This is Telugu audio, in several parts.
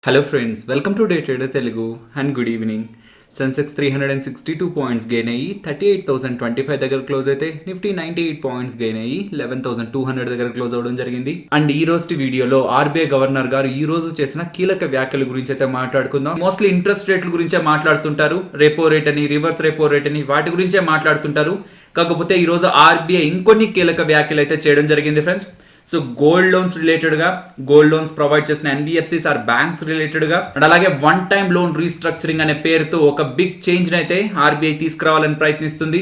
Hello friends, welcome to day trader Telugu and good evening. Sensex 362 points gain అయ్యి 38,025 దగ్గర క్లోజ్ అయితే నిఫ్టీ 98 పాయింట్స్ గెయిన్ అయ్యి 11,200 దగ్గర క్లోజ్ అవడం జరిగింది. అండ్ ఈ రోజు వీడియోలో ఆర్బీఐ గవర్నర్ గారు ఈ రోజు చేసిన కీలక వ్యాఖ్యల గురించి అయితే మాట్లాడుకుందాం. మోస్ట్లీ ఇంట్రెస్ట్ రేట్ల గురించే మాట్లాడుతుంటారు, రెపో రేట్ అని, రివర్స్ రెపో రేట్ అని, వాటి గురించే మాట్లాడుతుంటారు. కాకపోతే ఈ రోజు ఆర్బీఐ ఇంకొన్ని కీలక వ్యాఖ్యలు అయితే చేయడం జరిగింది ఫ్రెండ్స్. సో గోల్డ్ లోన్స్ రిలేటెడ్గా, గోల్డ్ లోన్స్ ప్రొవైడ్ చేసిన ఎన్బిఎఫ్సిస్ ఆర్ బ్యాంక్స్ రిలేటెడ్గా, అండ్ అలాగే వన్ టైమ్ లోన్ రీస్ట్రక్చరింగ్ అనే పేరుతో ఒక బిగ్ చేంజ్ అయితే ఆర్బీఐ తీసుకురావాలని ప్రయత్నిస్తుంది.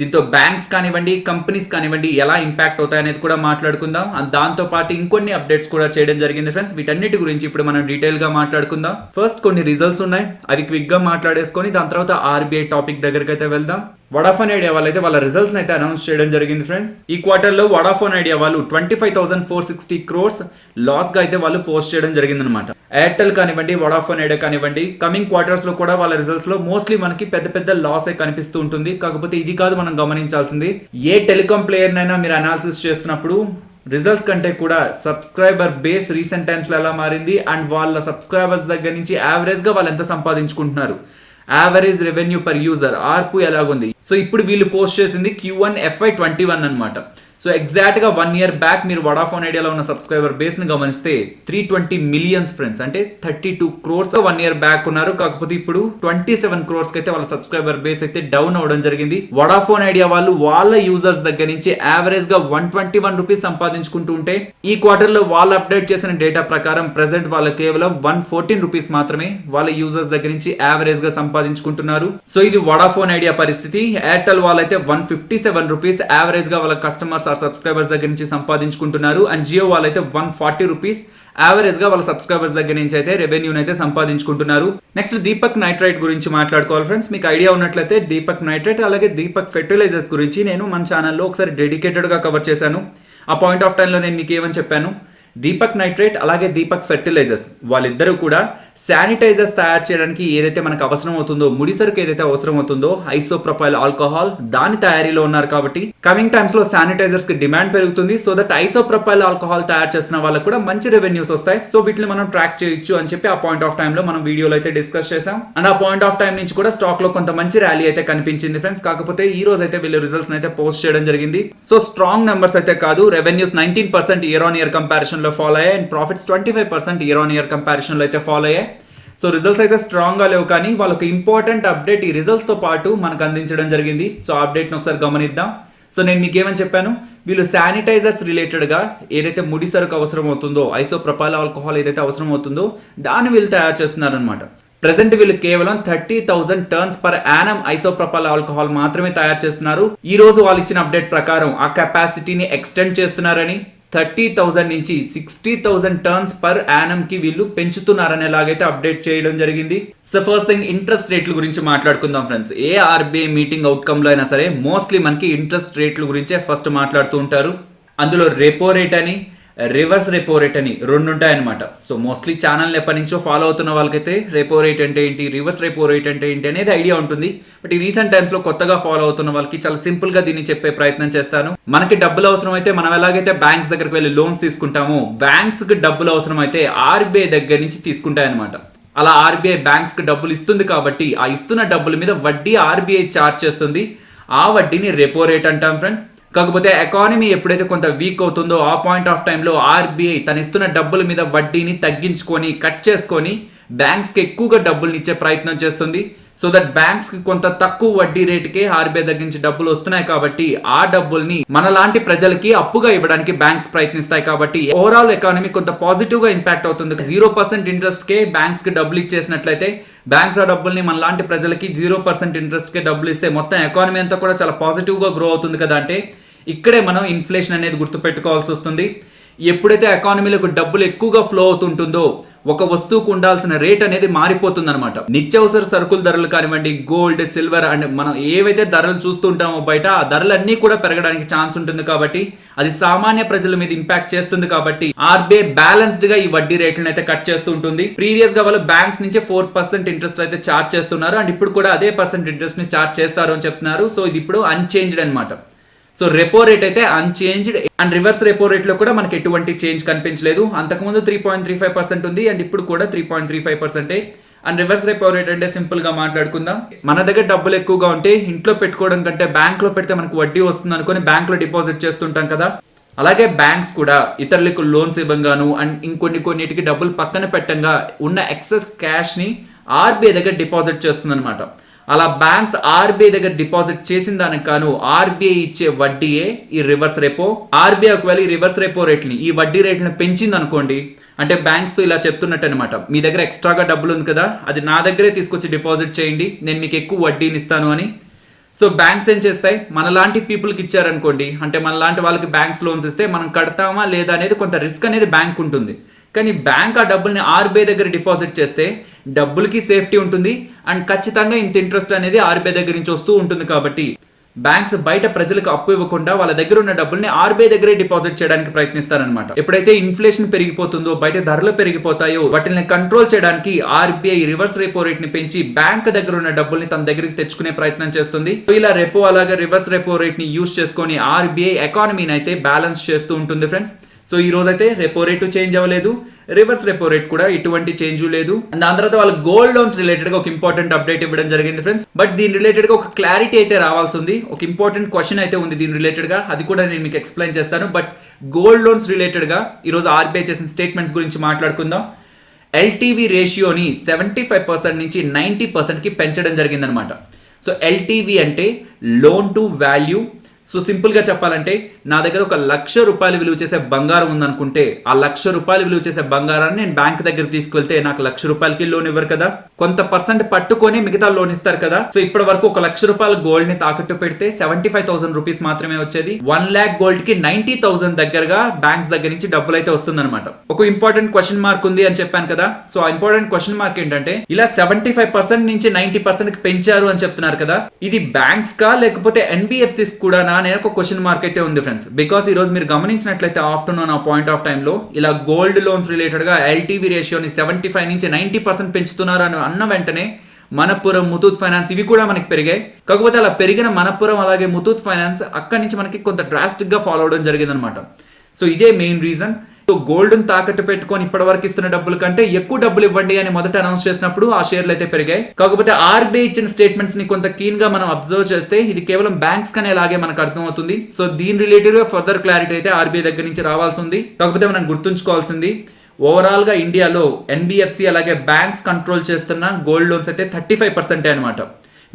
దీంతో బ్యాంక్స్ కానివ్వండి, కంపెనీస్ కానివ్వండి ఎలా ఇంపాక్ట్ అవుతాయి అనేది కూడా మాట్లాడుకుందాం. దాంతో పాటు ఇంకొన్ని అప్డేట్స్ కూడా చేయడం జరిగింది ఫ్రెండ్స్. వీటన్నిటి గురించి ఇప్పుడు మనం డీటెయిల్ గా మాట్లాడుకుందాం. ఫస్ట్ కొన్ని రిజల్ట్స్ ఉన్నాయి, అవి క్విక్ గా మాట్లాడేసుకొని దాని తర్వాత ఆర్బీఐ టాపిక్ దగ్గరికి అయితే వెళ్దాం. వడాఫోన్ ఐడియా వాళ్ళు అయితే వాళ్ళ రిజల్ట్స్ అయితే అనౌన్స్ చేయడం జరిగింది ఫ్రెండ్స్. ఈ క్వార్టర్ లో వడాఫోన్ ఐడియా వాళ్ళు 25,460 crores లాస్ గా అయితే వాళ్ళు పోస్ట్ చేయడం జరిగింది అనమాట. ఎయిర్టెల్ కానివ్వండి, వడాఫోన్ ఐడియా కానివ్వండి, కమింగ్ క్వార్టర్స్ లో కూడా వాళ్ళ రిజల్ట్స్ లో మోస్ట్లీ మనకి పెద్ద పెద్ద లాస్ అయితే కనిపిస్తూ ఉంటుంది. కాకపోతే ఇది కాదు మనం గమనించాల్సింది, ఏ టెలికాం ప్లేయర్ నైనా మీరు అనాలిసిస్ చేస్తున్నప్పుడు రిజల్ట్స్ కంటే కూడా సబ్స్క్రైబర్ బేస్ రీసెంట్ టైమ్స్ లో ఎలా మారింది, అండ్ వాళ్ళ సబ్స్క్రైబర్స్ దగ్గర నుంచి యావరేజ్ గా వాళ్ళు ఎంత సంపాదించుకుంటున్నారు, యావరేజ్ రెవెన్యూ పర్ యూజర్ ఆర్పు ఎలాగుంది. సో ఇప్పుడు వీళ్ళు పోస్ట్ చేసింది Q1 FY21 అనమాట. సో ఎగ్జాక్ట్ గా 1 year బ్యాక్ మీరు వడాఫోన్ ఐడియాలో ఉన్న సబ్స్క్రైబర్ బేస్ ని గమనిస్తే 320 million ఫ్రెండ్స్, అంటే 32 crores 1 year బ్యాక్ ఉన్నారు. కాకపోతే ఇప్పుడు 27 crores అయితే వాళ్ళ సబ్స్క్రైబర్ బేస్ అయితే డౌన్ అవడం జరిగింది. వడాఫోన్ ఐడియా వాళ్ళు వాళ్ళ యూజర్స్ దగ్గర నుంచి యావరేజ్ గా 121 రూపీస్ సంపాదించుకుంటూ ఉంటే, ఈ క్వార్టర్ లో వాళ్ళు అప్డేట్ చేసిన డేటా ప్రకారం ప్రెసెంట్ వాళ్ళు కేవలం 114 రూపీస్ మాత్రమే వాళ్ళ యూజర్స్ దగ్గర నుంచి యావరేజ్ గా సంపాదించుకుంటున్నారు. సో ఇది వడాఫోన్ ఐడియా పరిస్థితి. ఎయిర్టెల్ వాళ్ళైతే 157 రూపీస్ యావరేజ్ గా వాళ్ళ కస్టమర్స్ సబ్స్క్రైబర్స్ దగ్గర నుంచి సంపాదించుకుంటున్నారు. అండ్ జియో వాళ్ళైతే 140 రూపీస్ యావరేజ్ గా వాళ్ళ సబ్స్క్రైబర్స్ దగ్గర నుంచి అయితే రెవెన్యూ అయితే సంపాదించుకుంటున్నారు. నెక్స్ట్ దీపక్ నైట్రైట్ గురించి మాట్లాడుకోవాలి ఫ్రెండ్స్. మీకు ఐడియా ఉన్నట్లయితే దీపక్ నైట్రైట్ అలాగే దీపక్ ఫెర్టిలైజర్స్ గురించి నేను మన ఛానల్లో ఒకసారి డెడికేటెడ్ గా కవర్ చేశాను. ఆ పాయింట్ ఆఫ్ టైంలో నేను మీకు ఏమని చెప్పాను, దీపక్ నైట్రేట్ అలాగే దీపక్ ఫెర్టిలైజర్స్ వాళ్ళిద్దరూ కూడా శానిటైజర్స్ తయారు చేయడానికి ఏదైతే మనకు అవసరం అవుతుందో, ముడిసరుకు ఏదైతే అవసరం అవుతుందో ఐసోప్రొపైల్ ఆల్కహాల్, దాని తయారీలో ఉన్నారు. కాబట్టి కమింగ్ టైమ్స్ లో శానిటైజర్స్ కి డిమాండ్ పెరుగుతుంది. సో దట్ ఐసోప్రొపైల్ ఆల్కహాల్ తయారు చేస్తున్న వాళ్ళకి కూడా మంచి రెవెన్యూస్ వస్తాయి. సో వీటిని మనం ట్రాక్ చేయొచ్చు అని చెప్పి ఆ పాయింట్ ఆఫ్ టైం లో మనం వీడియోలో అయితే డిస్కస్ చేసాం. అండ్ ఆ పాయింట్ ఆఫ్ టైం నుంచి కూడా స్టాక్ లో కొంత మంచి ర్యాలీ అయితే కనిపించింది ఫ్రెండ్స్. కాకపోతే ఈ రోజు అయితే వీళ్ళు రిజల్ట్స్ అయితే పోస్ట్ చేయడం జరిగింది. సో స్ట్రాంగ్ నెంబర్స్ అయితే కాదు, revenues 19% year on year comparison లో ఫాలో అయ్యాయి, and profits 25% year on year comparison లో అయితే ఫాలో అయ్యాయి. సో రిజల్ట్స్ అయితే స్ట్రాంగ్ గా లేవు, కానీ వాళ్ళకి ఇంపార్టెంట్ అప్డేట్ ఈ రిజల్ట్స్ తో పాటు మనకు అందించడం జరిగింది. సో అప్డేట్ ని ఒకసారి గమనిద్దాం. సో నేను మీకు ఏమని చెప్పాను, వీళ్ళు శానిటైజర్స్ రిలేటెడ్ గా ఏదైతే ముడి సరుకు అవసరం అవుతుందో, ఐసోప్రొపైల్ ఆల్కహాల్ ఏదైతే అవసరం అవుతుందో దాన్ని వీళ్ళు తయారు చేస్తున్నారు అనమాట. ప్రెసెంట్ వీళ్ళు కేవలం 30,000 tons per annum isopropyl alcohol మాత్రమే తయారు చేస్తున్నారు. ఈ రోజు వాళ్ళు ఇచ్చిన అప్డేట్ ప్రకారం ఆ కెపాసిటీని ఎక్స్టెండ్ చేస్తున్నారని, 30,000 నుంచి 60,000 tons per annum కి వీళ్ళు పెంచుతున్నారని ఎలాగైతే అప్డేట్ చేయడం జరిగింది. సో ఫస్ట్ థింగ్ ఇంట్రెస్ట్ రేట్ల గురించి మాట్లాడుకుందాం ఫ్రెండ్స్. ఏ ఆర్బీఐ మీటింగ్ అవుట్కమ్ లో అయినా సరే మోస్ట్లీ మనకి ఇంట్రెస్ట్ రేట్ల గురించే ఫస్ట్ మాట్లాడుతూ ఉంటారు. అందులో రెపో రేట్ అని, రివర్స్ రెపో రేట్ అని రెండు ఉంటాయన్నమాట. సో మోస్ట్లీ ఛానల్ ఎప్పటి నుంచో ఫాలో అవుతున్న వాళ్ళకైతే రెపో రేట్ అంటే ఏంటి, రివర్స్ రెపో రేట్ అంటే ఏంటి అనేది ఐడియా ఉంటుంది. బట్ ఈ రీసెంట్ టైమ్స్ లో కొత్తగా ఫాలో అవుతున్న వాళ్ళకి చాలా సింపుల్ గా దీన్ని చెప్పే ప్రయత్నం చేస్తాను. మనకి డబ్బులు అవసరం అయితే మనం ఎలాగైతే బ్యాంక్స్ దగ్గరికి వెళ్ళి లోన్స్ తీసుకుంటామో, బ్యాంక్స్ కి డబ్బులు అవసరం అయితే ఆర్బీఐ దగ్గర నుంచి తీసుకుంటాయన్నమాట. అలా ఆర్బీఐ బ్యాంక్స్ కి డబ్బులు ఇస్తుంది కాబట్టి ఆ ఇస్తున్న డబ్బుల మీద వడ్డీ ఆర్బీఐ చార్జ్ చేస్తుంది. ఆ వడ్డీని రెపో రేట్ అంటాం ఫ్రెండ్స్. కాకపోతే ఎకానమీ ఎప్పుడైతే కొంత వీక్ అవుతుందో ఆ పాయింట్ ఆఫ్ టైంలో ఆర్బీఐ తను ఇస్తున్న డబ్బుల మీద వడ్డీని తగ్గించుకొని, కట్ చేసుకొని బ్యాంక్స్కి ఎక్కువగా డబ్బులు ఇచ్చే ప్రయత్నం చేస్తుంది. సో దట్ బ్యాంక్స్ కి కొంత తక్కువ వడ్డీ రేటుకే ఆర్బీఐ దగ్గర నుంచి డబ్బులు వస్తున్నాయి. కాబట్టి ఆ డబ్బుల్ని మనలాంటి ప్రజలకి అప్పుగా ఇవ్వడానికి బ్యాంక్స్ ప్రయత్నిస్తాయి. కాబట్టి ఓవరాల్ ఎకానమీ కొంత పాజిటివ్ గా ఇంపాక్ట్ అవుతుంది. 0% ఇంట్రెస్ట్ కే బ్యాంక్స్ కి డబ్బులు ఇచ్చేసినట్లయితే, బ్యాంక్స్ ఆ డబ్బుల్ని మనలాంటి ప్రజలకి 0% ఇంట్రెస్ట్ కే డబ్బులు ఇస్తే మొత్తం ఎకానమీ అంతా కూడా చాలా పాజిటివ్ గా గ్రో అవుతుంది కదా. అంటే ఇక్కడే మనం ఇన్ఫ్లేషన్ అనేది గుర్తు పెట్టుకోవాల్సి వస్తుంది. ఎప్పుడైతే ఎకానమీలోకి డబ్బులు ఎక్కువగా ఫ్లో అవుతుంటుందో ఒక వస్తువుకు ఉండాల్సిన రేట్ అనేది మారిపోతుంది అనమాట. నిత్యావసర సరుకుల ధరలు కానివ్వండి, గోల్డ్, సిల్వర్ అండ్ మనం ఏవైతే ధరలు చూస్తుంటామో బయట, ఆ ధరలన్నీ కూడా పెరగడానికి ఛాన్స్ ఉంటుంది. కాబట్టి అది సామాన్య ప్రజల మీద ఇంపాక్ట్ చేస్తుంది. కాబట్టి ఆర్బీఐ బ్యాలెన్స్డ్ గా ఈ వడ్డీ రేట్లను అయితే కట్ చేస్తూ ఉంటుంది. ప్రీవియస్ గా వాళ్ళు బ్యాంక్స్ నుంచి 4% ఇంట్రెస్ట్ అయితే చార్జ్ చేస్తున్నారు, అండ్ ఇప్పుడు కూడా అదే పర్సెంట్ ఇంట్రెస్ట్ ని చార్జ్ చేస్తారు అని చెప్తున్నారు. సో ఇది ఇప్పుడు అన్చేంజ్డ్ అనమాట. సో రెపో రేట్ అయితే unchanged and reverse repo rate లో కూడా మనకి ఎటువంటి చేంజ్ కనిపించలేదు. అంతకుముందు 3.35% ఉంది అండ్ ఇప్పుడు కూడా 3.35%. అండ్ రివర్స్ రెపో రేట్ అంటే సింపుల్ గా మాట్లాడుకుందాం, మన దగ్గర డబ్బులు ఎక్కువగా ఉంటే ఇంట్లో పెట్టుకోవడం కంటే బ్యాంక్ లో పెడితే మనకు వడ్డీ వస్తుంది అనుకుని బ్యాంక్ లో డిపాజిట్ చేస్తుంటాం కదా. అలాగే బ్యాంక్స్ కూడా ఇతరులకు లోన్స్ ఇవ్వంగాను అండ్ కొన్నిటికి డబ్బులు పక్కన పెట్టంగా ఉన్న ఎక్సెస్ క్యాష్ ని ఆర్బీఐ దగ్గర డిపాజిట్ చేస్తుంది అనమాట. అలా బ్యాంక్స్ ఆర్బీఐ దగ్గర డిపాజిట్ చేసిన దానికి కాను ఆర్బీఐ ఇచ్చే వడ్డీయే ఈ రివర్స్ రెపో. ఆర్బీఐ ఒకవేళ ఈ రివర్స్ రెపో రేట్ని, ఈ వడ్డీ రేట్ని పెంచింది అనుకోండి, అంటే బ్యాంక్స్ తో ఇలా చెప్తున్నట్టు అనమాట, మీ దగ్గర ఎక్స్ట్రాగా డబ్బులు ఉంది కదా, అది నా దగ్గరే తీసుకొచ్చి డిపాజిట్ చేయండి, నేను మీకు ఎక్కువ వడ్డీని ఇస్తాను అని. సో బ్యాంక్స్ ఏం చేస్తాయి, మనలాంటి పీపుల్కి ఇచ్చారనుకోండి, అంటే మనలాంటి వాళ్ళకి బ్యాంక్స్ లోన్స్ ఇస్తే మనం కడతామా లేదా అనేది కొంత రిస్క్ అనేది బ్యాంక్ ఉంటుంది. కానీ బ్యాంక్ ఆ డబ్బుల్ని ఆర్బీఐ దగ్గర డిపాజిట్ చేస్తే డబ్బులకి సేఫ్టీ ఉంటుంది అండ్ ఖచ్చితంగా ఇంత ఇంట్రెస్ట్ అనేది ఆర్బీఐ దగ్గర నుంచి వస్తూ ఉంటుంది. కాబట్టి బ్యాంక్స్ బయట ప్రజలకు అప్పు ఇవ్వకుండా వాళ్ళ దగ్గర ఉన్న డబ్బుల్ని ఆర్బీఐ దగ్గరే డిపాజిట్ చేయడానికి ప్రయత్నిస్తారనమాట. ఎప్పుడైతే ఇన్ఫ్లేషన్ పెరిగిపోతుందో, బయట ధరలు పెరిగిపోతాయో, వాటిని కంట్రోల్ చేయడానికి ఆర్బీఐ రివర్స్ రెపో రేట్ ని పెంచి బ్యాంక్ దగ్గర ఉన్న డబ్బుల్ని తన దగ్గరికి తెచ్చుకునే ప్రయత్నం చేస్తుంది. ఇలా రెపో అలాగే రివర్స్ రెపో రేట్ ని యూస్ చేసుకొని ఆర్బీఐ ఎకానమీని అయితే బ్యాలెన్స్ చేస్తూ ఉంటుంది ఫ్రెండ్స్. సో ఈ రోజు అయితే రెపో రేటు చేంజ్ అవ్వలేదు, రివర్స్ రెపో రేట్ కూడా ఎటువంటి చేంజ్ లేదు. దాని తర్వాత వాళ్ళు గోల్డ్ లోన్స్ రిలేటెడ్ గా ఒక ఇంపార్టెంట్ అప్డేట్ ఇవ్వడం జరిగింది ఫ్రెండ్స్. బట్ దీని రిలేటెడ్ గా ఒక క్లారిటీ అయితే రావాల్సి ఉంది, ఒక ఇంపార్టెంట్ క్వశ్చన్ అయితే ఉంది దీని రిలేటెడ్ గా, అది కూడా నేను మీకు ఎక్స్ప్లెయిన్ చేస్తాను. బట్ గోల్డ్ లోన్స్ రిలేటెడ్ గా ఈ రోజు ఆర్బీఐ చేసిన స్టేట్మెంట్స్ గురించి మాట్లాడుకుందాం. ఎల్టీవీ రేషియోని 75% నుంచి 90% కి పెంచడం జరిగిందనమాట. సో ఎల్టీవీ అంటే loan to value. So simple గా చెప్పాలంటే, నా దగ్గర ₹1,00,000 విలువ చేసే బంగారం ఉందనుకుంటే, ఆ ₹1,00,000 విలువ చేసే బంగారాన్ని నేను బ్యాంక్ దగ్గర తీసుకెళ్తే నాకు ₹1,00,000కి లోన్ ఇవ్వరు కదా, కొంత పర్సెంట్ పట్టుకొని మిగతా లోన్ ఇస్తారు కదా. సో ఇప్పటి వరకు ₹1,00,000 గోల్డ్ ని తాకట్టు పెడితే ₹75,000 మాత్రమే వచ్చేది. 1 lakh గోల్డ్ కి 90,000 దగ్గరగా బ్యాంక్స్ దగ్గర నుంచి డబ్బులు అయితే వస్తుందన్నమాట. ఒక ఇంపార్టెంట్ క్వశ్చన్ మార్క్ ఉంది అని చెప్పాను కదా. సో ఆ ఇంపార్టెంట్ క్వశ్చన్ మార్క్ ఏంటంటే, ఇలా 75% నుంచి 90% కి పెంచారు అని చెప్తున్నారు కదా, ఇది బ్యాంక్స్ కా లేకపోతే ఎన్బిఎఫ్సిస్ కూడా అనే ఒక క్వశ్చన్ మార్క్ అయితే ఉంది ఫ్రెండ్స్. బికాస్ ఈ రోజు మీరు గమనించినట్లయితే ఆఫ్టర్నూన్ ఆ పాయింట్ ఆఫ్ టైమ్ లో ఇలా గోల్డ్ లోన్స్ రిలేటెడ్ గా ఎల్టీవీ రేషియోని 75 నుంచి 90% పెంచుతున్నారు అని అన్న వెంటనే మనపురం, ముతూట్ ఫైనాన్స్ ఇవి కూడా మనకి పెరిగాయి. కాకపోతే అలా పెరిగిన మనపురం అలాగే ముతూట్ ఫైనాన్స్ అక్కడి నుంచి మనకి కొంత డ్రాస్టిక్ గా ఫాలో అవడం జరిగింది అనమాట. సో ఇదే మెయిన్ రీజన్. సో గోల్డ్ తాకట్టు పెట్టుకొని ఇప్పటి వరకు ఇస్తున్న డబ్బుల కంటే ఎక్కువ డబ్బులు ఇవ్వండి అని మొదట అనౌన్స్ చేసినప్పుడు ఆ షేర్లు అయితే పెరిగాయి. కాకపోతే ఆర్బీఐ ఇచ్చిన స్టేట్మెంట్స్ ని కొంత కీన్ గా మనం అబ్జర్వ్ చేస్తే ఇది కేవలం బ్యాంక్స్ కనే లాగే మనకు అర్థమవుతుంది. సో దీని రిలేటెడ్ గా ఫర్దర్ క్లారిటీ అయితే ఆర్బీఐ దగ్గర నుంచి రావాల్సి ఉంది. కాకపోతే మనం గుర్తుంచుకోవాల్సింది, ఓవరాల్ గా ఇండియాలో ఎన్బిఎఫ్సి అలాగే బ్యాంక్స్ కంట్రోల్ చేస్తున్న గోల్డ్ లోన్స్ అయితే 35% అనమాట.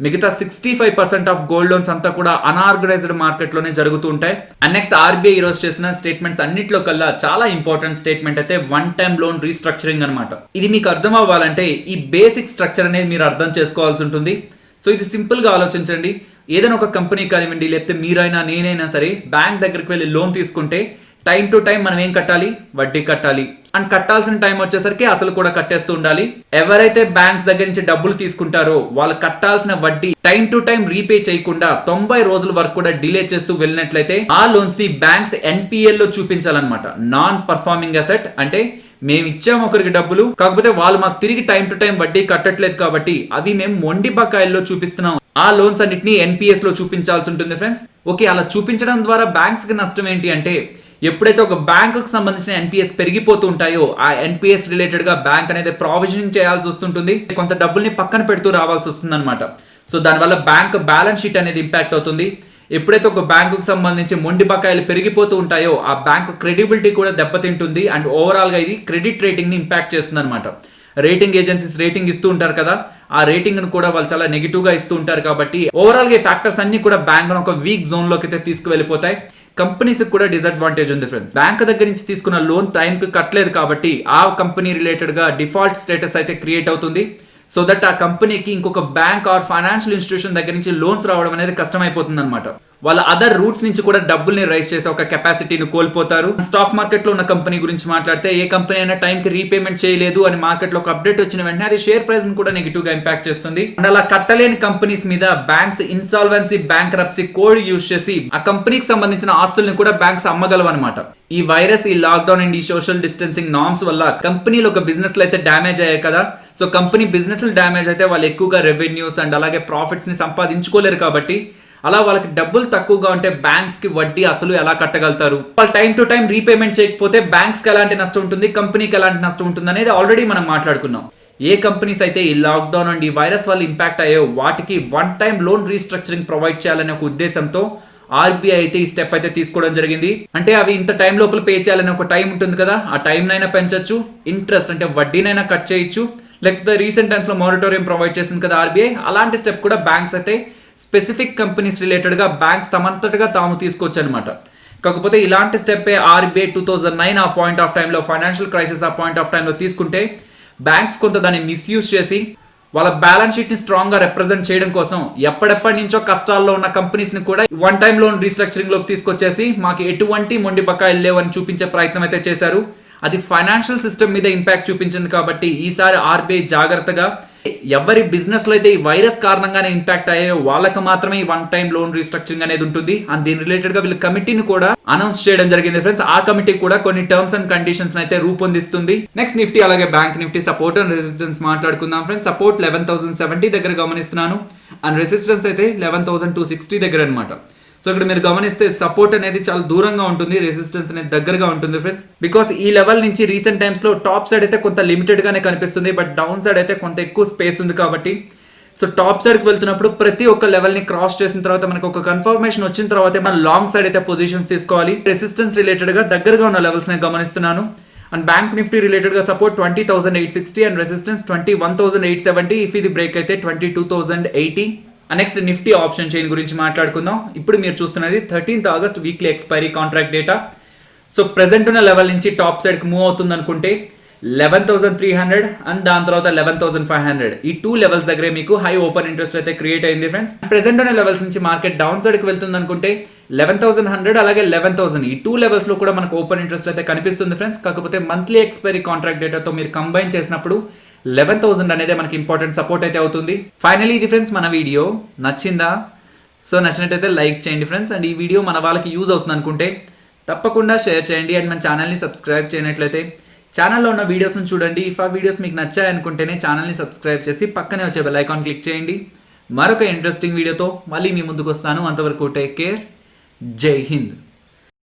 మిగతా 65% ఆఫ్ గోల్డ్ లోన్స్ అంతా కూడా అన్ఆర్గనైజ్డ్ మార్కెట్ లోనే జరుగుతూ ఉంటాయి. అండ్ నెక్స్ట్ ఆర్బీఐ ఈ రోజు చేసిన స్టేట్మెంట్స్ అన్నిట్లో కల్లా చాలా ఇంపార్టెంట్ స్టేట్మెంట్ అయితే వన్ టైం లోన్ రీస్ట్రక్చరింగ్ అనమాట. ఇది మీకు అర్థం అవ్వాలంటే ఈ బేసిక్ స్ట్రక్చర్ అనేది మీరు అర్థం చేసుకోవాల్సి ఉంటుంది. సో ఇది సింపుల్ గా ఆలోచించండి, ఏదైనా ఒక కంపెనీ కానివ్వండి లేకపోతే మీరైనా నేనైనా సరే బ్యాంక్ దగ్గరికి వెళ్ళి లోన్ తీసుకుంటే టైం టు టైం మనం ఏం కట్టాలి, వడ్డీ కట్టాలి. అండ్ కట్టాల్సిన టైం వచ్చేసరికి అసలు కూడా కట్టేస్తూ ఉండాలి. ఎవరైతే బ్యాంక్స్ దగ్గర నుంచి డబ్బులు తీసుకుంటారో వాళ్ళు కట్టాల్సిన వడ్డీ టైం టు టైం రీపే చేయకుండా 90 రోజుల వరకు కూడా డిలే చేస్తూ వెళ్ళినట్లయితే ఆ లోన్స్ ని బ్యాంక్స్ ఎన్పిఎల్ లో చూపించాలన్నమాట. నాన్ పర్ఫార్మింగ్ అసెట్ అంటే మేము ఇచ్చాము ఒకరికి డబ్బులు, కాకపోతే వాళ్ళు మాకు తిరిగి టైం టు టైం వడ్డీ కట్టట్లేదు కాబట్టి అవి మేము మొండి బకాయిల్లో చూపిస్తున్నాం. ఆ లోన్స్ అన్నిటిని ఎన్పిఎస్ లో చూపించాల్సి ఉంటుంది ఫ్రెండ్స్. ఓకే, అలా చూపించడం ద్వారా బ్యాంక్స్ కి నష్టం ఏంటి అంటే, ఎప్పుడైతే ఒక బ్యాంకుకు సంబంధించిన ఎన్పిఎస్ పెరిగిపోతూ ఉంటాయో ఆ ఎన్పిఎస్ రిలేటెడ్ గా బ్యాంక్ అనేది ప్రావిజనింగ్ చేయాల్సి వస్తుంటుంది, కొంత డబ్బుల్ని పక్కన పెడుతూ రావాల్సి వస్తుంది అనమాట. సో దానివల్ల బ్యాంక్ బ్యాలెన్స్ షీట్ అనేది ఇంపాక్ట్ అవుతుంది. ఎప్పుడైతే ఒక బ్యాంకుకు సంబంధించి మొండి బకాయిలు పెరిగిపోతూ ఉంటాయో ఆ బ్యాంక్ క్రెడిబిలిటీ కూడా దెబ్బతింటుంది. అండ్ ఓవరాల్ గా ఇది క్రెడిట్ రేటింగ్ ని ఇంపాక్ట్ చేస్తుంది అనమాట. రేటింగ్ ఏజెన్సీస్ రేటింగ్ ఇస్తూ ఉంటారు కదా, ఆ రేటింగ్ ను కూడా వాళ్ళు చాలా నెగిటివ్ గా ఇస్తూ ఉంటారు. కాబట్టి ఓవరాల్ గా ఫ్యాక్టర్స్ అన్ని కూడా బ్యాంక్ ఒక వీక్ జోన్ లోకి అయితే తీసుకువెళ్ళిపోతాయి. కంపెనీస్ కూడా డిసడ్వాంటేజ్ ఉంది ఫ్రెండ్స్. బ్యాంక్ దగ్గర నుంచి తీసుకున్న లోన్ టైం కి కట్టలేదు కాబట్టి ఆ కంపెనీ రిలేటెడ్ గా డిఫాల్ట్ స్టేటస్ అయితే క్రియేట్ అవుతుంది. సో దట్ ఆ కంపెనీకి ఇంకొక బ్యాంక్ ఆర్ ఫైనాన్షియల్ ఇన్స్టిట్యూషన్ దగ్గర నుంచి లోన్స్ రావడం అనేది కష్టమైపోతుంది అనమాట. వాళ్ళ అదర్ రూట్స్ నుంచి కూడా డబ్బుల్ని రైజ్ చేసే ఒక కెపాసిటీని కోల్పోతారు. స్టాక్ మార్కెట్ లో ఉన్న కంపెనీ గురించి మాట్లాడితే, ఏ కంపెనీ అయినా టైం కి రీపేమెంట్ చేయలేదు అని మార్కెట్ లో ఒక అప్డేట్ వచ్చిన వెంటనే అది షేర్ ప్రైస్ ని కూడా నెగిటివ్ గా ఇంపాక్ట్ చేస్తుంది. అండ్ అలా కట్టలేని కంపెనీస్ మీద banks insolvency bankruptcy code use చేసి ఆ కంపెనీకి సంబంధించిన ఆస్తుల్ని కూడా బ్యాంక్స్ అమ్మగలవు అనమాట. ఈ వైరస్, ఈ లాక్డౌన్ అండ్ ఈ సోషల్ డిస్టెన్సింగ్ నార్మ్స్ వల్ల కంపెనీలు ఒక బిజినెస్ లో అయితే డ్యామేజ్ అయ్యాయి కదా. సో కంపెనీ బిజినెస్ డ్యామేజ్ అయితే వాళ్ళు ఎక్కువగా రెవెన్యూస్ అండ్ అలాగే ప్రాఫిట్స్ ని సంపాదించుకోలేరు. కాబట్టి అలా వాళ్ళకి డబ్బులు తక్కువగా ఉంటే బ్యాంక్స్ కి వడ్డీ అసలు ఎలా కట్టగలుగుతారు, వాళ్ళు టైం టు టైం రీపేమెంట్ చేయకపోతే బ్యాంక్స్ కి ఎలాంటి నష్టం ఉంటుంది, కంపెనీకి ఎలాంటి నష్టం ఉంటుంది అనేది ఆల్రెడీ మనం మాట్లాడుకున్నాం. ఏ కంపెనీస్ అయితే ఈ లాక్డౌన్ అండ్ ఈ వైరస్ వల్ల ఇంపాక్ట్ అయ్యో వాటికి one time loan restructuring provide చేయాలనే ఒక ఉద్దేశంతో ఆర్బీఐ అయితే ఈ స్టెప్ అయితే తీసుకోవడం జరిగింది. అంటే అవి ఇంత టైం లోపల పే చేయాలని ఒక టైం ఉంటుంది కదా, ఆ టైం నైనా పెంచొచ్చు, ఇంట్రెస్ట్ అంటే వడ్డీనైనా కట్ చేయొచ్చు, లేకపోతే రీసెంట్ టైమ్స్ లో మానిటోరియం ప్రొవైడ్ చేసింది కదా ఆర్బీఐ, అలాంటి స్టెప్ కూడా బ్యాంక్స్ అయితే స్పెసిఫిక్ కంపెనీస్ రిలేటెడ్ గా బ్యాంక్స్ తమంతటగా తాము తీసుకోవచ్చు అనమాట. కాకపోతే ఇలాంటి స్టెప్ ఆర్బీఐ 2009 ఆ పాయింట్ ఆఫ్ టైంలో, ఫైనాన్షియల్ క్రైసిస్ ఆ పాయింట్ ఆఫ్ టైంలో తీసుకుంటే బ్యాంక్స్ కొంత దాన్ని మిస్యూజ్ చేసి వాళ్ళ బ్యాలెన్స్ షీట్ ని స్ట్రాంగ్ గా రిప్రజెంట్ చేయడం కోసం ఎప్పటి నుంచో కష్టాల్లో ఉన్న కంపెనీస్ ని కూడా వన్ టైం లోన్ రీస్ట్రక్చరింగ్ లోకి తీసుకొచ్చేసి మాకు ఎటువంటి మొండి బకాయిలు లేవని చూపించే ప్రయత్నం అయితే చేశారు. అది ఫైనాన్షియల్ సిస్టమ్ మీద ఇంపాక్ట్ చూపించింది కాబట్టి ఈసారి ఆర్బీఐ జాగ్రత్తగా ఎవరి బిజినెస్ లో అయితే ఈ వైరస్ కారణంగానే ఇంపాక్ట్ అయ్యాయో వాళ్ళకి మాత్రమే ఈ వన్ టైం లోన్ రీస్ట్రక్చరింగ్ అనేది ఉంటుంది. అండ్ దీని రిలేటెడ్ గా వీళ్ళు కమిటీని కూడా అనౌన్స్ చేయడం జరిగింది ఫ్రెండ్స్. ఆ కమిటీ కూడా కొన్ని టర్మ్స్ అండ్ కండిషన్స్ అయితే రూపొందిస్తుంది. నెక్స్ట్ నిఫ్టీ అలాగే bank Nifty support and resistance మాట్లాడుకుందాం ఫ్రెండ్స్. సపోర్ట్ 11,070 దగ్గర గమనిస్తున్నాను అండ్ రెసిస్టెన్స్ అయితే 11,260 దగ్గర అనమాట. సో ఇక్కడ మీరు గమనిస్తే సపోర్ట్ అనేది చాలా దూరంగా ఉంటుంది, రెసిస్టెన్స్ అనేది దగ్గరగా ఉంటుంది ఫ్రెండ్స్. బికాస్ ఈ లెవెల్ నుంచి రీసెంట్ టైమ్స్ లో టాప్ సైడ్ అయితే కొంత లిమిటెడ్ గానే కనిపిస్తుంది, బట్ డౌన్ సైడ్ అయితే కొంత ఎక్కువ స్పేస్ ఉంది కాబట్టి సో టాప్ సైడ్ కి వెళ్తున్నప్పుడు ప్రతి ఒక్క లెవెల్ ని క్రాస్ చేసిన తర్వాత మనకు ఒక కన్ఫర్మేషన్ వచ్చిన తర్వాత మనం లాంగ్ సైడ్ అయితే పొజిషన్స్ తీసుకోవాలి. రెసిస్టెన్స్ రిలేటెడ్ గా దగ్గరగా ఉన్న లెవెల్స్ ని గమనిస్తున్నాను. అండ్ బ్యాంక్ నిఫ్టీ రిలేటెడ్ గా సపోర్ట్ 20,860 అండ్ రెసిస్టెన్స్ 21,870. ఇఫ్ ఇది బ్రేక్ అయితే 22,080. నెక్స్ట్ నిఫ్టీ ఆప్షన్ చైన్ గురించి మాట్లాడుకుందాం. ఇప్పుడు మీరు చూస్తున్నది 13th August weekly expiry contract data. So present ఉన్న లెవెల్ నుంచి టాప్ సైడ్ కి మూవ్ అవుతుంది అనుకుంటే 11,300 అండ్ దాని తర్వాత 11,500 ఈ టూ లెవెల్స్ దగ్గరే మీకు హై ఓపెన్ ఇంట్రెస్ట్ అయితే క్రియేట్ అయింది ఫ్రెండ్స్. ప్రెసెంట్ ఉన్న లెవెల్స్ నుంచి మార్కెట్ డౌన్ సైడ్ కి వెళ్తుంది అనుకుంటే 11,100 అలాగే 11,000 ఈ టూ లెవెల్స్ లో కూడా మనకు ఓపెన్ ఇంట్రెస్ట్ అయితే కనిపిస్తుంది ఫ్రెండ్స్. కాకపోతే మంత్లీ ఎక్స్పైరీ కాంట్రాక్ట్ డేటాతో మీరు కంబైన్ చేసినప్పుడు 11,000 అనేది మనకి ఇంపార్టెంట్ సపోర్ట్ అయితే అవుతుంది. ఫైనలీ ఇది ఫ్రెండ్స్ మన వీడియో నచ్చిందా? సో నచ్చినట్టయితే లైక్ చేయండి ఫ్రెండ్స్. అండ్ ఈ వీడియో మన వాళ్ళకి యూజ్ అవుతుంది అనుకుంటే తప్పకుండా షేర్ చేయండి. అండ్ మన ఛానల్ని సబ్స్క్రైబ్ చేయనట్లయితే ఛానల్లో ఉన్న వీడియోస్ని చూడండి. ఇఫ్ ఆ వీడియోస్ మీకు నచ్చాయనుకుంటేనే ఛానల్ని సబ్స్క్రైబ్ చేసి పక్కనే వచ్చే బెల్ ఐకాన్ క్లిక్ చేయండి. మరొక ఇంట్రెస్టింగ్ వీడియోతో మళ్ళీ మీ ముందుకు వస్తాను. అంతవరకు టేక్ కేర్. జై హింద్.